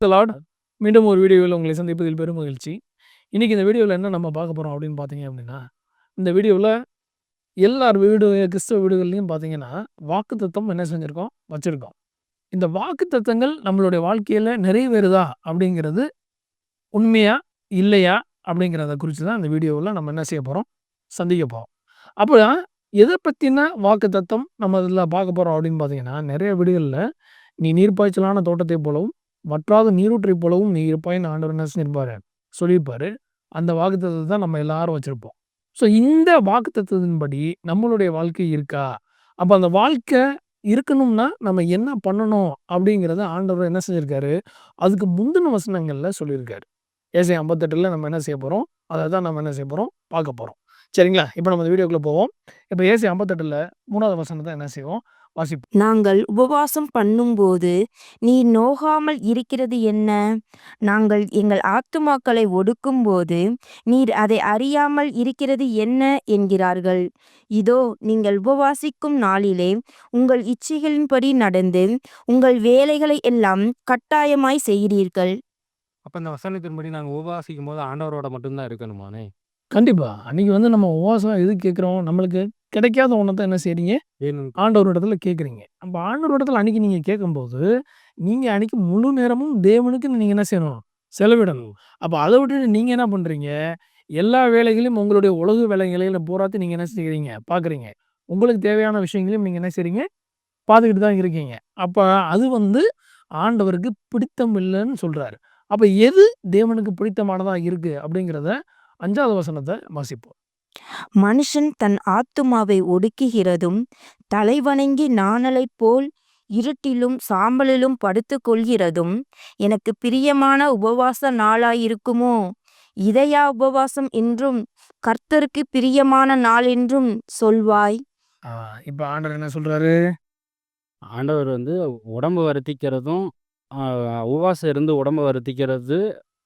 Lord மீண்டும் ஒரு வீடியோவில் உங்களை சந்திப்பதில் பெரும் மகிழ்ச்சி. இன்னைக்கு இந்த வீடியோவில் என்ன நம்ம பார்க்க போகிறோம் அப்படின்னு பார்த்தீங்க அப்படின்னா, இந்த வீடியோவில் எல்லார் கிறிஸ்தவ வீடுகள்லையும் பார்த்தீங்கன்னா வாக்குத்தத்தம் என்ன செஞ்சுருக்கோம், வச்சுருக்கோம். இந்த வாக்குத்தத்தங்கள் நம்மளுடைய வாழ்க்கையில் நிறைவேறுதா அப்படிங்கிறது உண்மையா இல்லையா அப்படிங்கிறத குறித்து தான் இந்த வீடியோவில் நம்ம என்ன செய்ய போகிறோம், சந்திக்க போகிறோம். அப்போ எதை பற்றின வாக்குத்தத்தம் நம்ம இதில் பார்க்க போகிறோம் அப்படின்னு பார்த்தீங்கன்னா, நிறைய வீடுகளில் நீ நீர்ப்பாய்ச்சலான தோட்டத்தை போலவும் வற்றாத நீரூற்றை போலவும் நீ இருப்பாயின்னு ஆண்டவர் என்ன செஞ்சிருப்பாரு, சொல்லியிருப்பாரு. அந்த வாக்குத்தத்தத்தை தான் நம்ம எல்லாரும் வச்சிருப்போம். ஸோ இந்த வாக்குத்தத்தத்தின்படி நம்மளுடைய வாழ்க்கை இருக்கா? அப்போ அந்த வாழ்க்கை இருக்கணும்னா நம்ம என்ன பண்ணணும் அப்படிங்கிறத ஆண்டவர் என்ன செஞ்சிருக்காரு, அதுக்கு முந்தின வசனங்கள்ல சொல்லியிருக்காரு. ஏசாயா 58ல நம்ம என்ன செய்ய போறோம், அதை தான் நம்ம என்ன செய்ய போறோம், பார்க்க போறோம். சரிங்களா? இப்போ நம்ம இந்த வீடியோக்குள்ள போவோம். இப்போ ஏசாயா 58ல 3வது வசனத்தை என்ன செய்வோம், வாசிப்போம். நாங்கள் உபவாசம் பண்ணும்போது நீர் நோகாமல் இருக்கிறது என்ன? நாங்கள் எங்கள் ஆத்துமாக்களை ஒடுக்கும்போது நீர் அதை அறியாமல் இருக்கிறது என்ன என்கிறார்கள். இதோ நீங்கள் உபவாசிக்கும் நாளிலே உங்கள் இச்சைகளின்படி நடந்து உங்கள் வேலைகளை எல்லாம் கட்டாயமாய் செய்கிறீர்கள். அப்ப இந்த வசனத்தின்படி நாங்க உபவாசிக்கும் போது ஆண்டவரோட மட்டும் தான் இருக்கணுமானே? கண்டிப்பா. அன்னைக்கு நம்ம உபவாசம் எதுக்கு கேட்குறோம்? நம்மளுக்கு கிடைக்காத ஒண்ணத்த என்ன செய்றீங்க? வேணும். ஆண்டவரிடத்துல கேட்குறீங்க. அப்ப ஆண்டவரிடத்துல அன்னைக்கு நீங்க கேட்கும்போது, நீங்க அன்னைக்கு முழு நேரமும் தேவனுக்கு நீங்க என்ன செய்யணும்? செலவிடணும். அப்ப அத விட்டுட்டு நீங்க என்ன பண்றீங்க? எல்லா வேலைகளையும் உங்களுடைய உலக வேலைகளையும் பூராத்தையும் நீங்க என்ன செய்றீங்க? பார்க்குறீங்க. உங்களுக்கு தேவையான விஷயங்களையும் நீங்க என்ன செய்றீங்க? பார்த்துக்கிட்டு தான் இருக்கீங்க. அப்ப அது ஆண்டவருக்கு பிடித்தம் இல்லன்னு சொல்றாரு. அப்ப எது தேவனுக்கு பிடித்தமானதா இருக்கு அப்படிங்கிறத 5வது வசனத்த வாசிப்போம். மனுஷன் தன் ஆத்துமாவை ஒடுக்குகிறதும் தலைவணங்கி நாணலைப் போல் இருட்டிலும் சாம்பலிலும் படுத்துக் கொள்கிறதும் எனக்கு பிரியமான உபவாச நாளாயிருக்குமோ? இதையா உபவாசம் என்றும் கர்த்தருக்கு பிரியமான நாள் என்றும் சொல்வாய்? இப்ப ஆண்டவர் என்ன சொல்றாரு? ஆண்டவர் உடம்பு வருத்திக்கிறதும், அ உபவாசம் இருந்து உடம்ப வருத்திக்கிறது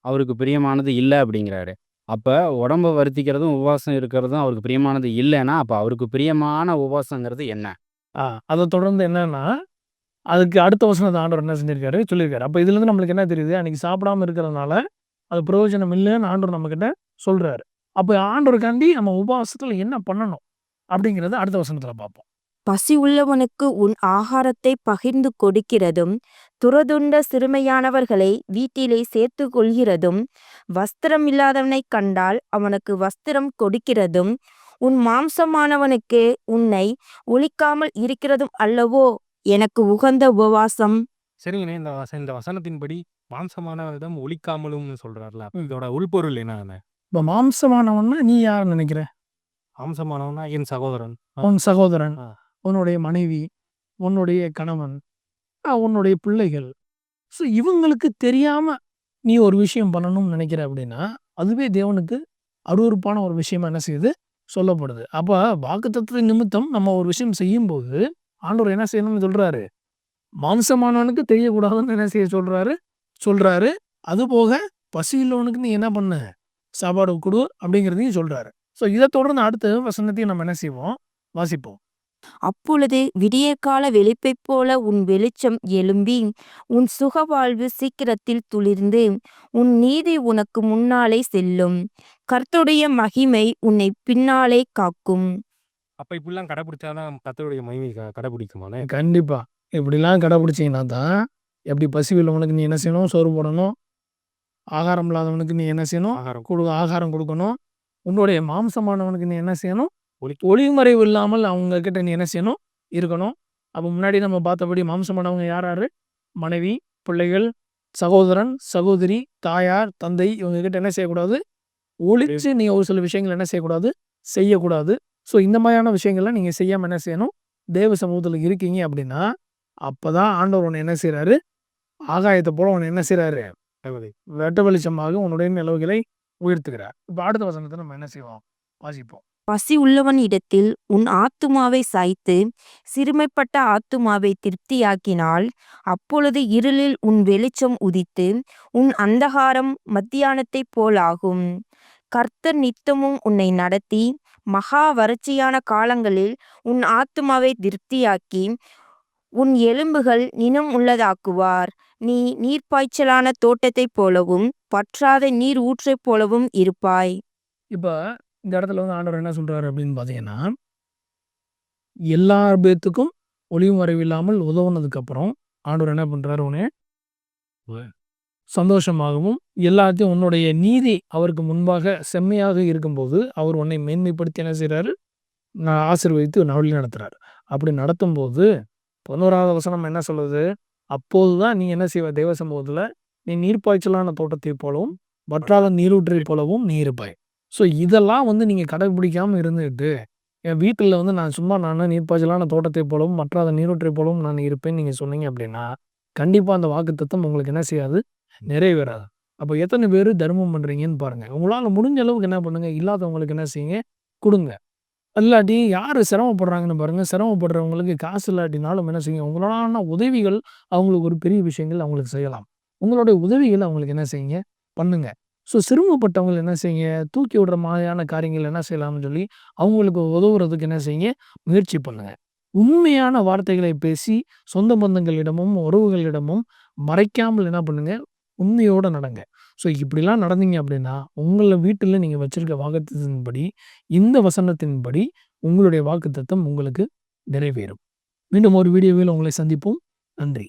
அவருக்கு பிரியமானது இல்ல அப்படிங்கிறாரு. அப்ப உடம்ப வருத்திக்கிறதும், உபவாசம் இருக்கிறதும் அவருக்கு பிரியமானது இல்லன்னா, அப்ப அவருக்கு பிரியமான உபவாசங்கிறது என்ன? அத தொடர்ந்து என்னன்னா, அதுக்கு அடுத்த வசனத்த ஆண்டவர் என்ன செஞ்சிருக்காரு? சொல்லியிருக்காரு. அப்ப இதுலருந்து நம்மளுக்கு என்ன தெரியுது? அன்னைக்கு சாப்பிடாம இருக்கிறதுனால, அது பிரயோஜனம் இல்லன்னு ஆண்டவர் நம்மகிட்ட சொல்றாரு. அப்ப ஆண்டவருக்காண்டி நம்ம உபவாசத்துல என்ன பண்ணணும்? அப்படிங்கிறத அடுத்த வசனத்துல பார்ப்போம். பசி உள்ளவனுக்கு உன் ஆகாரத்தை பகிர்ந்து கொடுக்கிறதும் துறதுண்ட சிறுமையானவர்களை வீட்டிலே சேர்த்து கொள்கிறதும் வஸ்திரம் இல்லாதவனைக் கண்டால் அவனுக்கு வஸ்திரம் கொடுக்கிறதும் உன் மாம்சமானவனுக்கு உன்னை ஒழிக்காமல் இருக்கிறதும் அல்லவோ எனக்கு உகந்த உபவாசம். சரிங்கண்ணே. இந்த வசனத்தின்படி மாம்சமானவரிடம் ஒழிக்காமலும்னு சொல்றார்ல. இதோட உள்பொருள் என்னண்ணே? இப்ப மாம்சமானவன்னா நீ யார் நினைக்கிற? மாம்சமானவன்னா என் சகோதரன். உன் சகோதரன், ஆ. உன்னுடைய மனைவி, உன்னுடைய கணவன், உன்னுடைய பிள்ளைகள். ஸோ இவங்களுக்கு தெரியாம நீ ஒரு விஷயம் பண்ணணும்னு நினைக்கிற அப்படின்னா, அதுவே தேவனுக்கு அருவருப்பான ஒரு விஷயமா என்ன செய்யுது? சொல்லப்படுது. அப்ப வாக்குத்தத்தத்தின் நிமித்தம் நம்ம ஒரு விஷயம் செய்யும்போது, ஆண்டவர் என்ன செய்யணும்னு சொல்றாரு? மாம்சமானவனுக்கு தெரியக்கூடாதுன்னு என்ன செய்ய சொல்றாரு. அதுபோக பசி உள்ளவனுக்கு நீ என்ன பண்ணு? சாப்பாடு குடு அப்படிங்கிறதையும் சொல்றாரு. ஸோ இத தொடர்ந்து அடுத்த வசனத்தையும் நம்ம என்ன செய்வோம்? வாசிப்போம். அப்பொழுது விடியற்கால வெளிப்பைப் போல உன் வெளிச்சம் எழும்பி உன் சுகவாழ்வு சீக்கிரத்தில் துளிர்ந்து உன் நீதி உனக்கு முன்னாலே செல்லும். கர்த்தருடைய மகிமை உன்னை பின்னாலே காக்கும். அப்ப இப்படிலாம் கடைபிடிச்சாதான் கர்த்தருடைய மகிமை கடைபிடிக்குமானே? கண்டிப்பா. இப்படிலாம் கடைபிடிச்சீங்கன்னா தான், எப்படி பசி உள்ளவனுக்கு நீ என்ன செய்யணும்? சோறு போடணும். ஆகாரம் இல்லாதவனுக்கு நீ என்ன செய்யணும்? ஆகாரம் குடுக்கணும். உன்னுடைய மாம்சமானவனுக்கு நீ என்ன செய்யணும்? ஒளிமறைவு இல்லாமல் அவங்க கிட்ட நீ என்ன செய்யணும்? இருக்கணும். அப்ப முன்னாடி நம்ம பார்த்தபடி மாம்சமானவங்க யார் யாரு? மனைவி, பிள்ளைகள், சகோதரன், சகோதரி, தாயார், தந்தை இவங்க கிட்ட என்ன செய்யக்கூடாது? ஒளிச்சு நீ ஒரு சில விஷயங்கள் என்ன செய்யக்கூடாது? செய்யக்கூடாது. ஸோ இந்த மாதிரியான விஷயங்கள்லாம் நீங்க செய்யாம என்ன செய்யணும்? தேவ சமூகத்துல இருக்கீங்க அப்படின்னா, அப்பதான் ஆண்டவர் உன்னை என்ன செய்றாரு? ஆகாயத்த போல உன்னை என்ன செய்றாரு? வெட்ட வெளிச்சமாக உன்னுடைய நிலவுகளை உயர்த்துகிறார். இப்ப அடுத்த வசனத்த நம்ம என்ன செய்வோம்? வாசிப்போம். பசி உள்ளவன் இடத்தில் உன் ஆத்துமாவை சாய்த்து சிறுமைப்பட்ட ஆத்துமாவை திருப்தியாக்கினால் அப்பொழுது இருளில் உன் வெளிச்சம் உதித்து உன் அந்தகாரம் மத்தியானத்தைப் போலாகும். கர்த்தர் நித்தமும் உன்னை நடத்தி மகா வறட்சியான காலங்களில் உன் ஆத்துமாவை திருப்தியாக்கி உன் எலும்புகள் நினம் உள்ளதாக்குவார். நீ நீர்ப்பாய்ச்சலான தோட்டத்தைப் போலவும் வற்றாத நீர் ஊற்றைப் போலவும் இருப்பாய். இப்ப இந்த இடத்துல வந்து ஆண்டவர் என்ன சொல்றாரு அப்படின்னு பார்த்தீங்கன்னா, எல்லார் பேத்துக்கும் ஒளிவு மறைவு இல்லாமல் உதவுனதுக்கு அப்புறம் ஆண்டவர் என்ன பண்றாரு, உன்னைய சந்தோஷமாகவும் எல்லாத்தையும் உன்னுடைய நீதி அவருக்கு முன்பாக செம்மையாக இருக்கும்போது அவர் உன்னை மேன்மைப்படுத்தி என்ன செய்றாரு, ஆசீர்வதித்து வழி நடத்துறாரு. அப்படி நடத்தும்போது 11வது வசனம் என்ன சொல்லுது, அப்போதுதான் நீ என்ன செய்வ, தேவ சமூகத்துல நீ நீர்ப்பாய்ச்சலான தோட்டத்தைப் போலவும் வற்றாத நீரூற்றைப் போலவும் நீ இருப்பாய். ஸோ இதெல்லாம் வந்து நீங்க கடைபிடிக்காம இருந்துட்டு, என் வீட்டில வந்து நான் சும்மா நீர்ப்பாய்ச்சலான தோட்டத்தைப் போலவும் வற்றாத நீரூற்றைப் போலவும் நான் இருப்பேன்னு நீங்க சொன்னீங்க அப்படின்னா, கண்டிப்பா அந்த வாக்குத்தத்தம் உங்களுக்கு என்ன செய்யாது, நிறைவேறாது. அப்ப எத்தனை பேரு தர்மம் பண்றீங்கன்னு பாருங்க. உங்களால முடிஞ்ச அளவுக்கு என்ன பண்ணுங்க, இல்லாதவங்களுக்கு என்ன செய்யுங்க, குடுங்க. இல்லாட்டி யாரு சிரமப்படுறாங்கன்னு பாருங்க. சிரமப்படுறவங்களுக்கு காசு இல்லாட்டினாலும் என்ன செய்யுங்க, உங்களாலான உதவிகள் அவங்களுக்கு ஒரு பெரிய விஷயங்கள் அவங்களுக்கு செய்யலாம். உங்களுடைய உதவிகள் அவங்களுக்கு என்ன செய்யுங்க, பண்ணுங்க. ஸோ சிரமப்பட்டவங்கள என்ன செய்யுங்க, தூக்கி விடுற மாதிரியான காரியங்கள் என்ன செய்யலாம்னு சொல்லி அவங்களுக்கு உதவுறதுக்கு என்ன செய்யுங்க, முயற்சி பண்ணுங்க. உண்மையான வார்த்தைகளை பேசி சொந்த பந்தங்களிடமும், உறவுகளிடமும் மறைக்காமல் என்ன பண்ணுங்க, உண்மையோட நடங்க. ஸோ இப்படிலாம் நடந்தீங்க அப்படின்னா, உங்கள வீட்டில நீங்க வச்சிருக்க வாக்குத்தத்தத்தின்படி, இந்த வசனத்தின்படி உங்களுடைய வாக்குத்தத்தம் உங்களுக்கு நிறைவேறும். மீண்டும் ஒரு வீடியோவில் உங்களை சந்திப்போம். நன்றி.